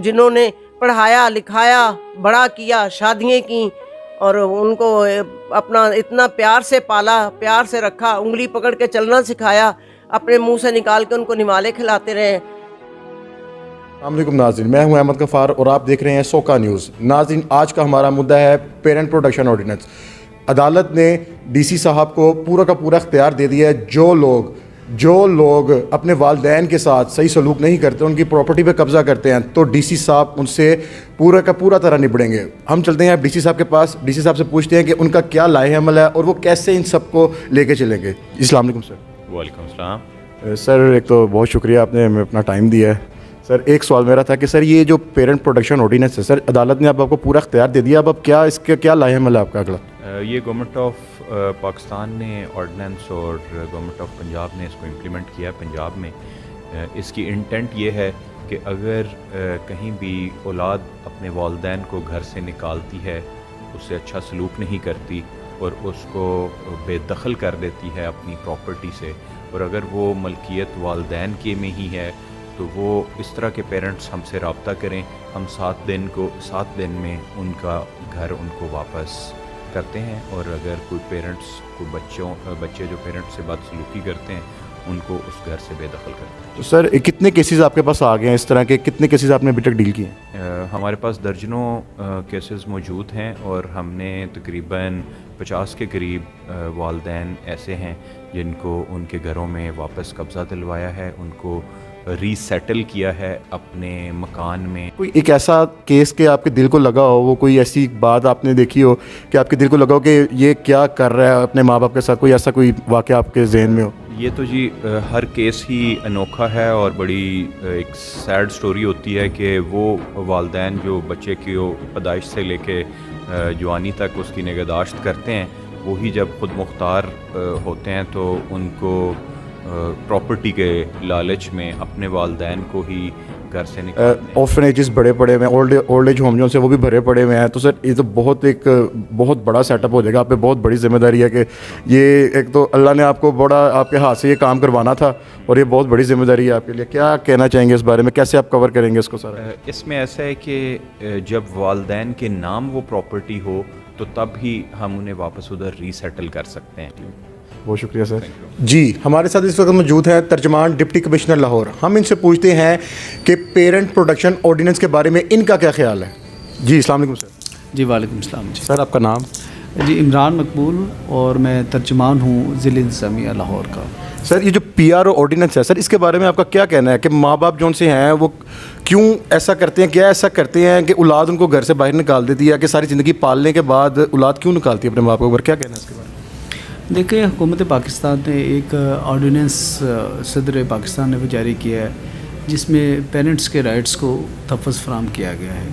जिन्होंने पढ़ाया लिखाया बड़ा किया, शादियाँ की और उनको अपना इतना प्यार से पाला, प्यार से रखा, उंगली पकड़ के चलना सिखाया, अपने मुंह से निकाल के उनको निवाले खिलाते रहे। अस्सलामुअलैकुम नाज़रीन, मैं हूं अहमद गफ़ार और आप देख रहे हैं सोका न्यूज़। नाज़रीन, आज का हमारा मुद्दा है पेरेंट प्रोटेक्शन ऑर्डिनेंस। अदालत ने डीसी साहब को पूरा का पूरा इख्तियार दे दिया है। जो लोग अपने वालिदैन के साथ सही सलूक नहीं करते, उनकी प्रॉपर्टी पे कब्ज़ा करते हैं, तो डीसी साहब उनसे पूरा का पूरा तरह निपटेंगे। हम चलते हैं डीसी साहब के पास, डीसी साहब से पूछते हैं कि उनका क्या लाए अमल है और वो कैसे इन सब को लेके चलेंगे। अस्सलाम वालेकुम सर। वालेकुम सलाम। सर, एक तो बहुत शुक्रिया, आपने हमें अपना टाइम दिया है। सर, एक सवाल मेरा था कि सर ये जो पेरेंट प्रोटेक्शन ऑर्डिनेंस है, सर अदालत ने अब आपको पूरा इख्तियार दे दिया, अब क्या इसके क्या लाए अमल है आपका अगला? ये गवर्नमेंट ऑफ पाकिस्तान ने ऑर्डिनेंस और गवर्नमेंट ऑफ पंजाब ने इसको इम्प्लीमेंट किया पंजाब में। इसकी इंटेंट ये है कि अगर कहीं भी औलाद अपने वालिदैन को घर से निकालती है, उससे अच्छा सलूक नहीं करती और उसको बेदखल कर देती है अपनी प्रॉपर्टी से, और अगर वो मलकियत वालिदैन के में ही है, तो वो इस तरह के पेरेंट्स हमसे रब्ता करें। हम 7 दिन में उनका घर उनको वापस करते हैं, और अगर कोई पेरेंट्स को बच्चे जो पेरेंट्स से बदसलूकी करते हैं, उनको उस घर से बेदखल करते हैं। तो सर कितने केसेस आपके पास आ गए हैं इस तरह के, कितने केसेस आपने अभी तक डील किए हैं? हमारे पास दर्जनों केसेस मौजूद हैं और हमने तकरीबन 50 के करीब वालिदैन ऐसे हैं जिनको उनके घरों में वापस कब्ज़ा दिलवाया है, उनको रीसेटल किया है अपने मकान में। कोई एक ऐसा केस के आपके दिल को लगा हो, वो कोई ऐसी बात आपने देखी हो कि आपके दिल को लगा हो कि ये क्या कर रहा है अपने माँ बाप के साथ, कोई ऐसा कोई वाक़या आपके जहन में हो? ये तो जी हर केस ही अनोखा है और बड़ी एक सैड स्टोरी होती है कि वो वालिदैन जो बच्चे की पैदाइश से लेके जवानी तक उसकी निगहदाश्त करते हैं, वही जब खुद मुख्तार होते हैं तो उनको प्रॉपर्टी के लालच में अपने वालिदैन को ही घर से निकालते हैं। ऑर्फनेजेस बड़े पड़े हुए हैं, ओल्ड एज होम जो से वो भी भरे पड़े हुए हैं। तो सर ये तो बहुत बड़ा सेटअप हो जाएगा, आप पे बहुत बड़ी जिम्मेदारी है कि ये एक तो अल्लाह ने आपको बड़ा आपके हाथ से ये काम करवाना था और ये बहुत बड़ी जिम्मेदारी है आपके लिए। क्या कहना चाहेंगे इस बारे में, कैसे आप कवर करेंगे इसको सारा? इसमें ऐसा है कि जब वालिदैन के नाम वो प्रॉपर्टी हो तो तब ही हम उन्हें वापस उधर रीसेटल कर सकते हैं। बहुत शुक्रिया सर। जी, हमारे साथ इस वक्त मौजूद हैं तर्जमान डिप्टी कमिश्नर लाहौर। हम इनसे पूछते हैं कि पेरेंट प्रोटेक्शन ऑर्डिनेंस के बारे में इनका क्या ख्याल है। जी, अस्सलाम वालेकुम सर। जी, वालेकुम सलाम जी। सर आपका नाम? जी, इमरान मकबूल, और मैं तर्जमान हूँ ज़िला इंतज़ामिया लाहौर का। सर ये जो PRO ऑर्डिनेंस है, सर इसके बारे में आपका क्या कहना है कि माँ बाप जो उनसे हैं वो क्यों ऐसा करते हैं, क्या ऐसा करते हैं कि औलाद उनको घर से बाहर निकाल देती है, कि सारी ज़िंदगी पालने के बाद औलाद क्यों निकालती है अपने माँ बाप को? क्या कहना है इसके बारे में? देखिए, हुकूमत पाकिस्तान ने एक ऑर्डिनेंस सदर पाकिस्तान ने जारी किया है जिसमें पेरेंट्स के राइट्स को तहफ़्फ़ुज़ फराहम किया गया है,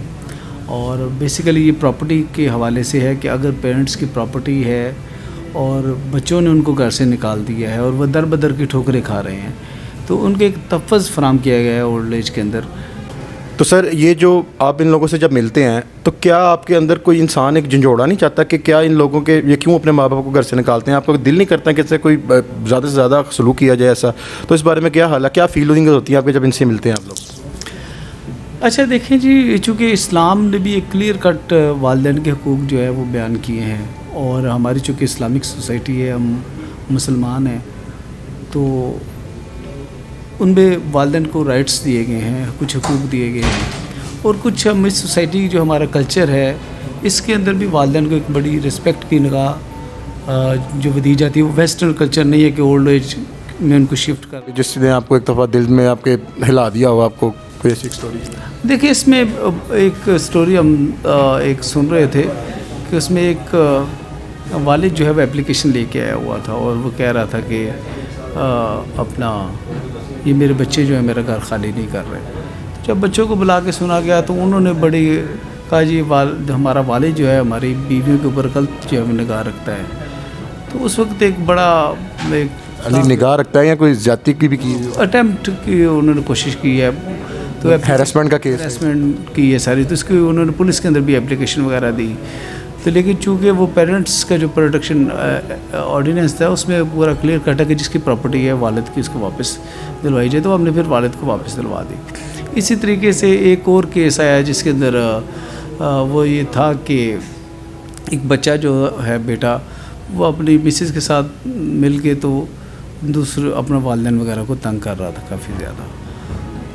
और बेसिकली ये प्रॉपर्टी के हवाले से है कि अगर पेरेंट्स की प्रॉपर्टी है और बच्चों ने उनको घर से निकाल दिया है और वह दर बदर की ठोकरें खा रहे हैं, तो उनको एक तहफ़्फ़ुज़ फराहम किया गया है ओल्ड एज के अंदर। तो सर ये जो आप इन लोगों से जब मिलते हैं तो क्या आपके अंदर कोई इंसान एक झंझोड़ा नहीं चाहता कि क्या इन लोगों के ये क्यों अपने माँ बाप को घर से निकालते हैं? आपका दिल नहीं करता कि इससे कोई ज़्यादा से ज़्यादा सलूक किया जाए ऐसा? तो इस बारे में क्या हाल है, क्या फीलिंग होती है आपके जब इनसे मिलते हैं आप लोग? अच्छा, देखें जी, चूँकि इस्लाम ने भी एक क्लियर कट वालिदैन के हकूक़ जो है वो बयान किए हैं, और हमारी चूँकि इस्लामिक सोसाइटी है, हम मुसलमान हैं, तो उनमें वालिदैन को राइट्स दिए गए हैं, कुछ हकूक़ दिए गए हैं, और कुछ हम इस सोसाइटी जो हमारा कल्चर है इसके अंदर भी वालिदैन को एक बड़ी रिस्पेक्ट की निगाह जो दी जाती है। वो वेस्टर्न कल्चर नहीं है कि ओल्ड एज में उनको शिफ्ट कर। जिसने आपको एक दफ़ा दिल में आपके हिला दिया हो, आपको कोई ऐसी स्टोरी? देखिए, इसमें एक स्टोरी हम एक सुन रहे थे कि उसमें एक वालिद जो है वो एप्लीकेशन लेके आया हुआ था और वो कह रहा था कि अपना ये मेरे बच्चे जो है मेरा घर खाली नहीं कर रहे। तो जब बच्चों को बुला के सुना गया तो उन्होंने बड़ी कहा, जी हमारा वालिद जो है हमारी बीवियों के ऊपर गलत जो है निगाह रखता है। तो उस वक्त एक बड़ा निगाह रखता है या कोई ज़्यादती की भी की अटैम्प्ट की उन्होंने कोशिश की है, तो हैरेसमेंट का केस, हैरेसमेंट की है सारी, तो इसकी उन्होंने पुलिस के अंदर भी एप्लीकेशन वगैरह दी। तो लेकिन चूँकि वो पेरेंट्स का जो प्रोटेक्शन ऑर्डिनेंस था उसमें पूरा क्लियर कट है कि जिसकी प्रॉपर्टी है वालिद की उसको वापस दिलवाई जाए, तो हमने फिर वालिद को वापस दिलवा दी। इसी तरीके से एक और केस आया जिसके अंदर वो ये था कि एक बच्चा जो है बेटा वो अपनी मिसेस के साथ मिल के तो दूसरे अपना वालिदैन वगैरह को तंग कर रहा था काफ़ी ज़्यादा,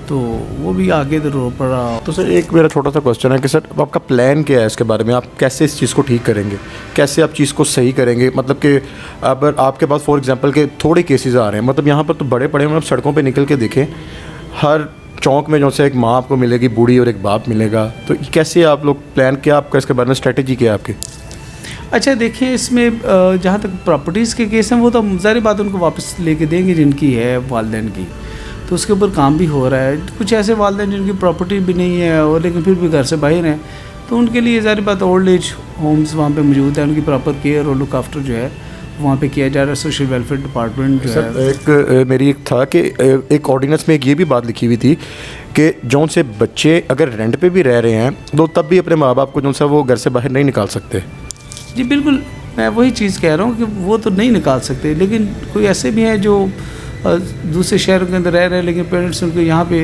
तो वो भी आगे तो रो पड़ा। तो सर एक मेरा छोटा सा क्वेश्चन है कि सर अब आपका प्लान क्या है इसके बारे में, आप कैसे इस चीज़ को ठीक करेंगे, कैसे आप चीज़ को सही करेंगे? मतलब कि अगर आपके पास फॉर एग्जांपल के थोड़े केसेस आ रहे हैं, मतलब यहाँ पर तो बड़े पड़े, मतलब सड़कों पे निकल के देखें, हर चौक में जो से एक माँ आपको मिलेगी बूढ़ी और एक बाप मिलेगा, तो कैसे आप लोग प्लान, क्या आपका इसके बारे में स्ट्रेटजी क्या है आपकी? अच्छा देखिए, इसमें जहाँ तक प्रॉपर्टीज़ के केस हैं वो तो ज़ाहिर बात उनको वापस लेके देंगे जिनकी है वालिदैन की, तो उसके ऊपर काम भी हो रहा है। कुछ ऐसे वालिदैन जिनकी प्रॉपर्टी भी नहीं है और लेकिन फिर भी घर से बाहर हैं, तो उनके लिए ज़ाहिर बात ओल्ड एज होम्स वहाँ पे मौजूद है, उनकी प्रॉपर केयर और लुक आफ्टर जो है वहाँ पे किया जा रहा है। सोशल वेलफेयर डिपार्टमेंट जो है एक मेरी एक था कि एक ऑर्डिनेंस में एक ये भी बात लिखी हुई थी कि जौन से बच्चे अगर रेंट पे भी रह रहे हैं तो तब भी अपने माँ बाप को जौन सा वो घर से बाहर नहीं निकाल सकते। जी बिल्कुल, मैं वही चीज़ कह रहा हूँ कि वो तो नहीं निकाल सकते, लेकिन कोई ऐसे भी हैं जो दूसरे शहरों के अंदर रह रहे हैं लेकिन पेरेंट्स उनको यहाँ पे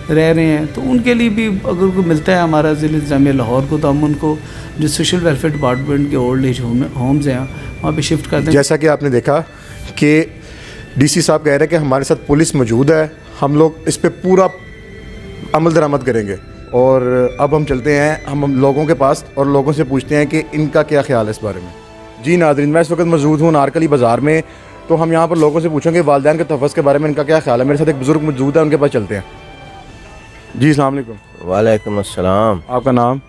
रह रहे हैं, तो उनके लिए भी अगर कोई मिलता है हमारा ज़िला इंतज़ामिया लाहौर को, तो हम उनको जो सोशल वेलफेयर डिपार्टमेंट के ओल्ड एज होम्स हैं वहाँ पे शिफ्ट कर दें। जैसा कि आपने देखा कि डीसी साहब कह रहे हैं कि हमारे साथ पुलिस मौजूद है, हम लोग इस पर पूरा अमल दरामद करेंगे। और अब हम चलते हैं हम लोगों के पास और लोगों से पूछते हैं कि इनका क्या ख्याल है इस बारे में। जी नाज़रीन, मैं इस वक्त मौजूद हूँ नारकली बाज़ार में, तो हम यहाँ पर लोगों से पूछेंगे वालिदैन के तहफ़्फ़ुज़ के बारे में इनका क्या ख्याल है। मेरे साथ एक बुज़ुर्ग मौजूद है, उनके पास चलते हैं। जी अस्सलाम वालेकुम। वालेकुम अस्सलाम। आपका नाम?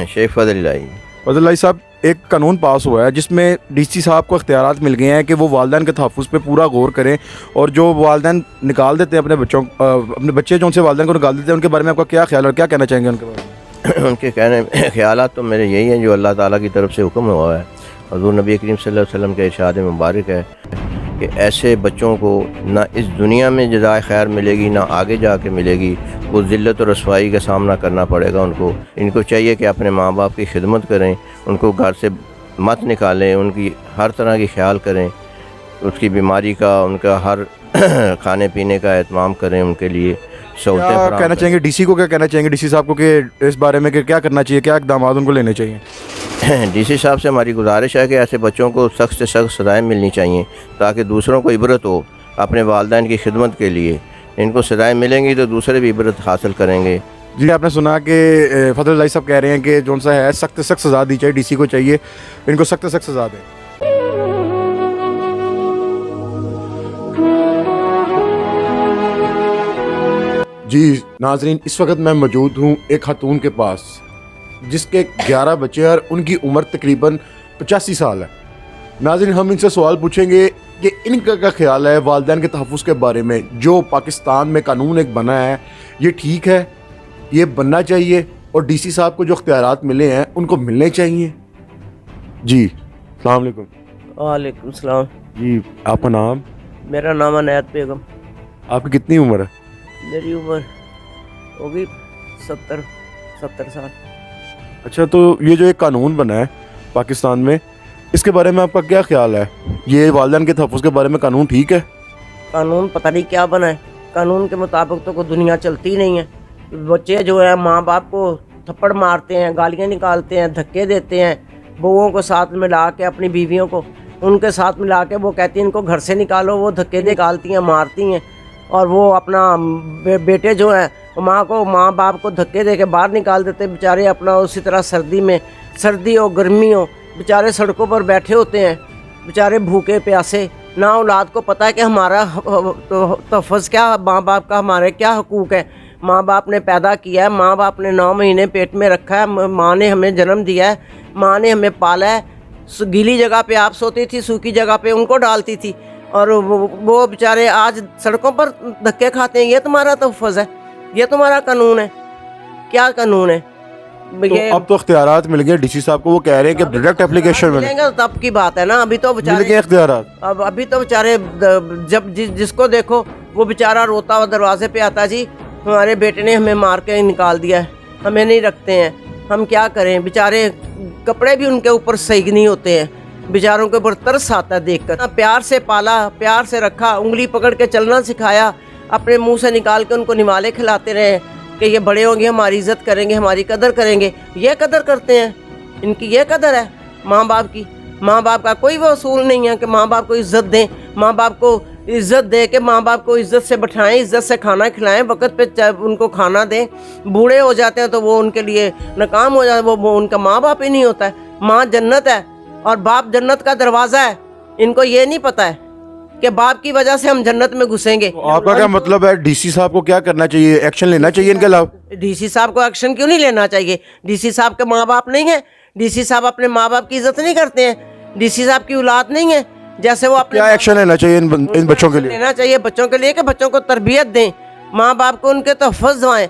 शेख फजल फजल साहब, एक कानून पास हुआ है जिसमें डीसी साहब को इख्तियारात मिल गए हैं कि वो वालिदैन के तहफ़्फ़ुज़ पे पूरा गौर करें, और जो वालिदैन निकाल देते हैं अपने बच्चे जो उनसे वालिदैन को निकाल देते हैं, उनके बारे में आपका क्या ख्याल है और क्या कहना चाहेंगे उनके बारे में? उनके कहने ख्यालात तो मेरे यही हैं जो अल्लाह ताला की तरफ से हुक्म हुआ है। हुज़ूर नबी करीम सल्लल्लाहु अलैहि वसल्लम के इरशाद मुबारक है कि ऐसे बच्चों को ना इस दुनिया में जज़ाए खैर मिलेगी ना आगे जाके मिलेगी, वो ज़िल्लत और रसवाई का सामना करना पड़ेगा उनको। इनको चाहिए कि अपने माँ बाप की खिदमत करें, उनको घर से मत निकालें, उनकी हर तरह की ख्याल करें, उसकी बीमारी का, उनका हर खाने पीने का एहतमाम करें, उनके लिए सहूलतें क्या फराहम कहना करें। चाहेंगे डीसी को, क्या कहना चाहेंगे डीसी साहब को कि इस बारे में कि क्या करना चाहिए, क्या इक़दाम उनको लेने चाहिए? डीसी साहब से हमारी गुजारिश है कि ऐसे बच्चों को सख्त से सख्त सज़ाएँ मिलनी चाहिए ताकि दूसरों को इबरत हो अपने वालिदैन की खिदमत के लिए। इनको सज़ाएँ मिलेंगी तो दूसरे भी इबरत हासिल करेंगे। जी आपने सुना कि फजल साहब कह रहे हैं कि जो सा है सख्त से सख्त सज़ा दी चाहिए, डीसी को चाहिए इनको सख्त से सख्त सज़ा दें। जी नाजरीन, इस वक्त मैं मौजूद हूँ एक खातून के पास जिसके 11 बच्चे हैं और उनकी उम्र तकरीबन 85 साल है। नाजरीन, हम इनसे सवाल पूछेंगे कि इनका क्या ख्याल है वालिदैन के तहफ़्फ़ुज़ के बारे में। जो पाकिस्तान में कानून एक बना है, ये ठीक है, ये बनना चाहिए, और डीसी साहब को जो इख्तियारात मिले हैं उनको मिलने चाहिए। जी अस्सलाम वालेकुम। वालेकुम सलाम। जी आपका नाम? मेरा नाम अनायत बेगम। आपकी कितनी उम्र है? मेरी उम्र होगी 70 साल। अच्छा, तो ये जो एक कानून बना है पाकिस्तान में, इसके बारे में आपका क्या ख्याल है? ये वालिदैन के तहफ़्फ़ुज़ के बारे में कानून ठीक है? कानून पता नहीं क्या बना है, कानून के मुताबिक तो कोई दुनिया चलती नहीं है। बच्चे जो है माँ बाप को थप्पड़ मारते हैं, गालियाँ निकालते हैं, धक्के देते हैं, बहुओं को साथ मिला के, अपनी बीवियों को उनके साथ मिला के वो कहती हैं इनको घर से निकालो, वो धक्के निकालती हैं, मारती हैं। और वो अपना बेटे जो हैं माँ बाप को धक्के दे के बाहर निकाल देते बेचारे। अपना उसी तरह सर्दी हो गर्मी हो, बेचारे सड़कों पर बैठे होते हैं, बेचारे भूखे प्यासे। ना औलाद को पता है कि हमारा तहफ़्फ़ुज़ क्या, माँ बाप का हमारे क्या हकूक़ है। माँ बाप ने पैदा किया है, माँ बाप ने 9 महीने पेट में रखा है, माँ ने हमें जन्म दिया है, माँ ने हमें पाला है। गीली जगह पे आप सोती थी, सूखी जगह पे उनको डालती थी, और वो बेचारे आज सड़कों पर धक्के खाते हैं। ये तुम्हारा तहफ़्फ़ुज़ है? ये तुम्हारा कानून है? क्या कानून है ये? तो अब तो इख्तियारात मिल गए डीसी साहब को, वो कह रहे हैं कि डायरेक्ट एप्लीकेशन मिलेंगे तो तब की बात है ना। अभी तो मिल बेचारे गए इख्तियारात। अब अभी तो बेचारे जब जिसको देखो वो बेचारा रोता हुआ दरवाजे पे आता, जी हमारे बेटे ने हमें मार के निकाल दिया है, हमें नहीं रखते हैं, हम क्या करें। बेचारे कपड़े भी उनके ऊपर सही नहीं होते हैं, बेचारों के ऊपर तरस आता है देख कर। प्यार से पाला, प्यार से रखा, उंगली पकड़ के चलना सिखाया, अपने मुंह से निकाल के उनको निवाले खिलाते रहे, کہ یہ بڑے ہوں گے ہماری عزت کریں گے, ہماری قدر کریں گے. یہ قدر کرتے ہیں, ان کی یہ قدر ہے ماں باپ کی. ماں باپ کا کوئی وہ اصول نہیں ہے کہ ماں باپ کو عزت دیں, ماں باپ کو عزت دے کے ماں باپ کو عزت سے بٹھائیں, عزت سے کھانا کھلائیں, وقت پہ ان کو کھانا دیں. بوڑھے ہو جاتے ہیں تو وہ ان کے لیے ناکام ہو جاتے ہیں, وہ ان کا ماں باپ ہی نہیں ہوتا ہے. ماں جنت ہے اور باپ جنت کا دروازہ ہے. ان کو یہ نہیں پتہ ہے کہ باپ کی وجہ سے ہم جنت میں گھسیں گے. آپ کا کیا مطلب ہے ڈی سی صاحب کو کیا کرنا چاہیے, ایکشن لینا چاہیے ان کے خلاف؟ ڈی سی صاحب کو ایکشن کیوں نہیں لینا چاہیے؟ ڈی سی صاحب کے ماں باپ نہیں ہیں, ڈی سی صاحب اپنے ماں باپ کی عزت نہیں کرتے ہیں, ڈی سی صاحب کی اولاد نہیں ہے. جیسے وہ اپنے کیا ایکشن لینا چاہیے ان بچوں کے لیے؟ لینا چاہیے بچوں کے لیے کہ بچوں کو تربیت دیں, ماں باپ کو ان کے تحفظ دلائیں,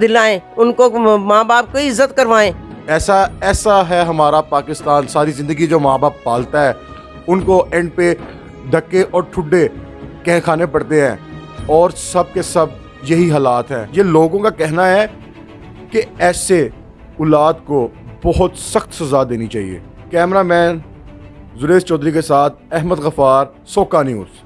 دلائیں ان کو, ماں باپ کو عزت کروائیں. ایسا ہے ہمارا پاکستان. ساری زندگی جو ماں باپ پالتا ہے ان کو اینڈ پہ دھکے اور ٹھڈے کھانے پڑتے ہیں, اور سب کے سب یہی حالات ہیں. یہ لوگوں کا کہنا ہے کہ ایسے اولاد کو بہت سخت سزا دینی چاہیے. کیمرہ مین زریز چودھری کے ساتھ احمد غفار, سوکا نیوز.